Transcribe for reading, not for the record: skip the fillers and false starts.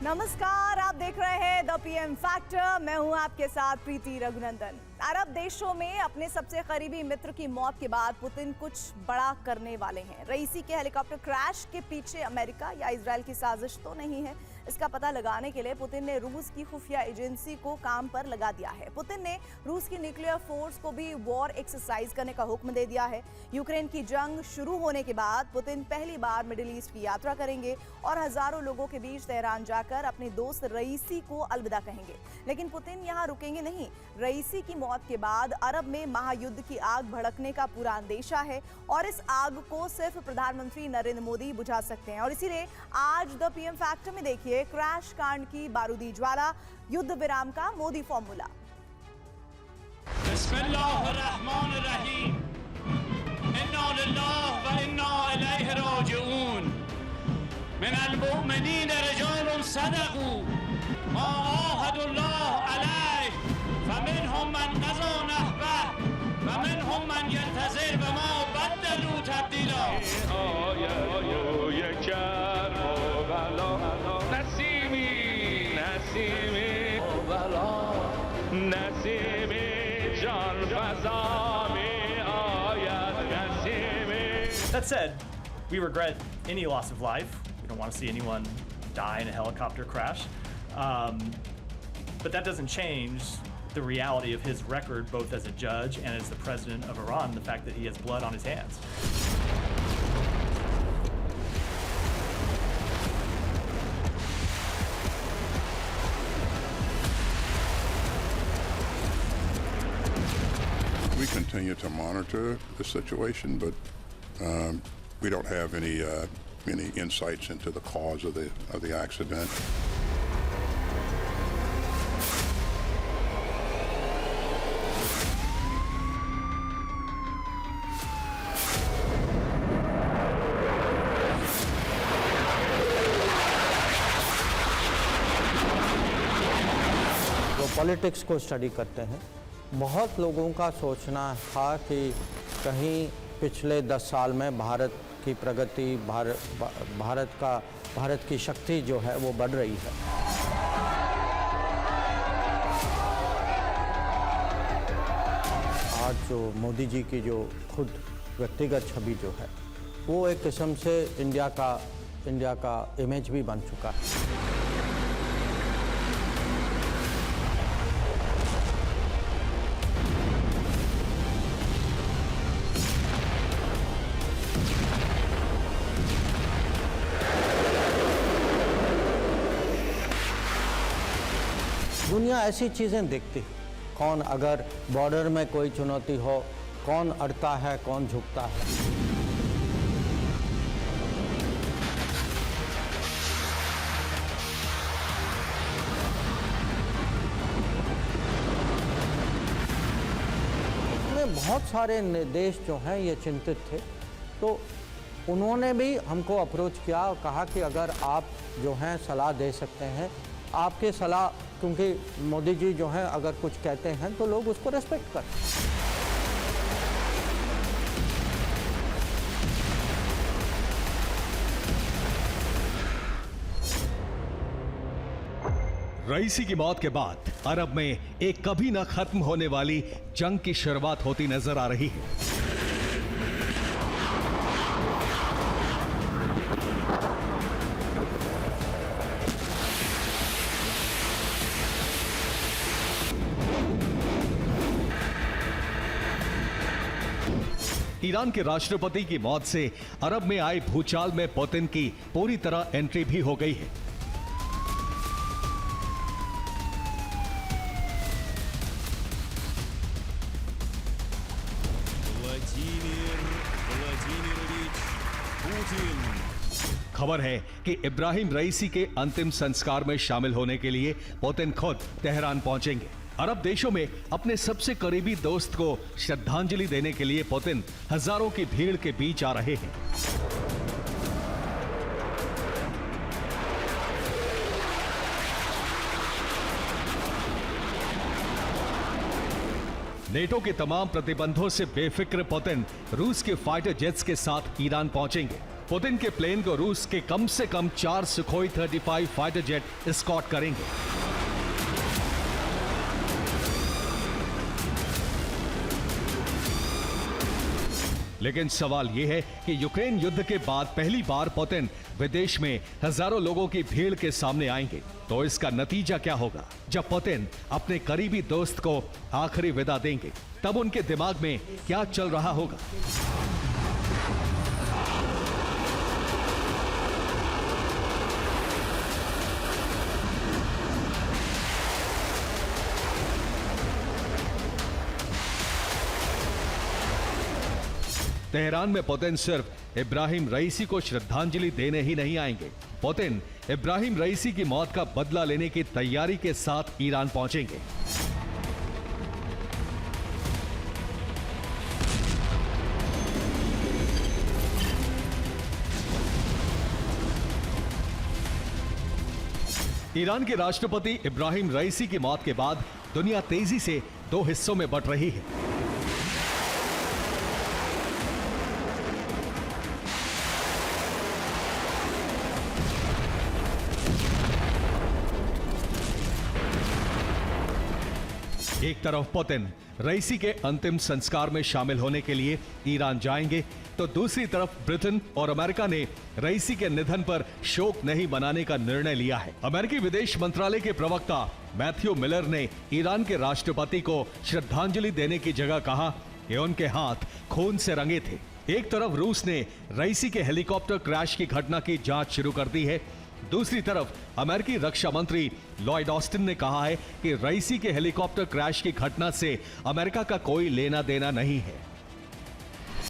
नमस्कार, आप देख रहे हैं द पीएम फैक्टर। मैं हूं आपके साथ प्रीति रघुनंदन। अरब देशों में अपने सबसे करीबी मित्र की मौत के बाद पुतिन कुछ बड़ा करने वाले हैं। रईसी के हेलीकॉप्टर क्रैश के पीछे अमेरिका या इजराइल की साजिश तो नहीं है, इसका पता लगाने के लिए पुतिन ने रूस की खुफिया एजेंसी को काम पर लगा दिया है। पुतिन ने रूस की न्यूक्लियर फोर्स को भी वॉर एक्सरसाइज करने का हुक्म दे दिया है। यूक्रेन की जंग शुरू होने के बाद पुतिन पहली बार मिडिल ईस्ट की यात्रा करेंगे और हजारों लोगों के बीच तेहरान जाकर अपने दोस्त रईसी को अलविदा कहेंगे। लेकिन पुतिन यहां रुकेंगे नहीं। रईसी की मौत के बाद अरब में महायुद्ध की आग भड़कने का पूरा अंदेशा है और इस आग को सिर्फ प्रधानमंत्री नरेंद्र मोदी बुझा सकते हैं। और इसीलिए आज द पीएम फैक्टर में देखिए क्रैश कांड की बारूदी ज्वाला, युद्ध विराम का मोदी फॉर्मूला। बिस्मिल्लाहिर्रहमानिर्रहीम, इन्ना लिल्लाहि व इन्ना इलैहि राजिऊन। मिनल मुमिनीन रिजालुन सदक़ू मा आहदुल्लाह अलैहि फमिनहुम मन क़ज़ा नहबह व मिनहुम मन यंतज़िर व मा बद्दलू तब्दीला। That said, we regret any loss of life. We don't want to see anyone die in a helicopter crash. But that doesn't change the reality of his record, both as a judge and as the president of Iran, the fact that he has blood on his hands. We continue to monitor the situation, but we don't have any insights into the cause of the accident. जो politics को study करते हैं, बहुत लोगों का सोचना था कि कहीं पिछले 10 साल में भारत की प्रगति, भारत की शक्ति जो है वो बढ़ रही है। आज जो मोदी जी की जो खुद व्यक्तिगत छवि जो है वो एक किस्म से इंडिया का इमेज भी बन चुका है। दुनिया ऐसी चीज़ें देखती है, कौन अगर बॉर्डर में कोई चुनौती हो, कौन अड़ता है, कौन झुकता है। इसमें बहुत सारे देश जो हैं ये चिंतित थे, तो उन्होंने भी हमको अप्रोच किया और कहा कि अगर आप जो हैं सलाह दे सकते हैं, आपके सलाह, क्योंकि मोदी जी जो हैं अगर कुछ कहते हैं तो लोग उसको रेस्पेक्ट करते हैं। रईसी की मौत के बाद अरब में एक कभी न खत्म होने वाली जंग की शुरुआत होती नजर आ रही है। ईरान के राष्ट्रपति की मौत से अरब में आए भूचाल में पुतिन की पूरी तरह एंट्री भी हो गई है। खबर है कि इब्राहिम रईसी के अंतिम संस्कार में शामिल होने के लिए पुतिन खुद तेहरान पहुंचेंगे। अरब देशों में अपने सबसे करीबी दोस्त को श्रद्धांजलि देने के लिए पुतिन हजारों की भीड़ के बीच आ रहे हैं। नेटो के तमाम प्रतिबंधों से बेफिक्र पुतिन रूस के फाइटर जेट्स के साथ ईरान पहुंचेंगे। पुतिन के प्लेन को रूस के कम से कम 4 सुखोई 35 फाइटर जेट एस्कॉर्ट करेंगे। लेकिन सवाल यह है कि यूक्रेन युद्ध के बाद पहली बार पुतिन विदेश में हजारों लोगों की भीड़ के सामने आएंगे, तो इसका नतीजा क्या होगा? जब पुतिन अपने करीबी दोस्त को आखिरी विदा देंगे, तब उनके दिमाग में क्या चल रहा होगा? तेहरान में पुतिन सिर्फ इब्राहिम रईसी को श्रद्धांजलि देने ही नहीं आएंगे। पुतिन इब्राहिम रईसी की मौत का बदला लेने की तैयारी के साथ ईरान पहुंचेंगे। ईरान के राष्ट्रपति इब्राहिम रईसी की मौत के बाद दुनिया तेजी से 2 हिस्सों में बंट रही है। एक तरफ पुतिन रईसी के अंतिम संस्कार में शामिल होने के लिए ईरान जाएंगे, तो दूसरी तरफ ब्रिटेन और अमेरिका ने रईसी के निधन पर शोक नहीं मनाने का निर्णय लिया है। अमेरिकी विदेश मंत्रालय के प्रवक्ता मैथ्यू मिलर ने ईरान के राष्ट्रपति को श्रद्धांजलि देने की जगह कहा कि उनके हाथ खून से रंगे थे। एक तरफ रूस ने रईसी के हेलीकॉप्टर क्रैश की घटना की जांच शुरू कर दी है, दूसरी तरफ अमेरिकी रक्षा मंत्री लॉयड ऑस्टिन ने कहा है कि रईसी के हेलीकॉप्टर क्रैश की घटना से अमेरिका का कोई लेना देना नहीं है।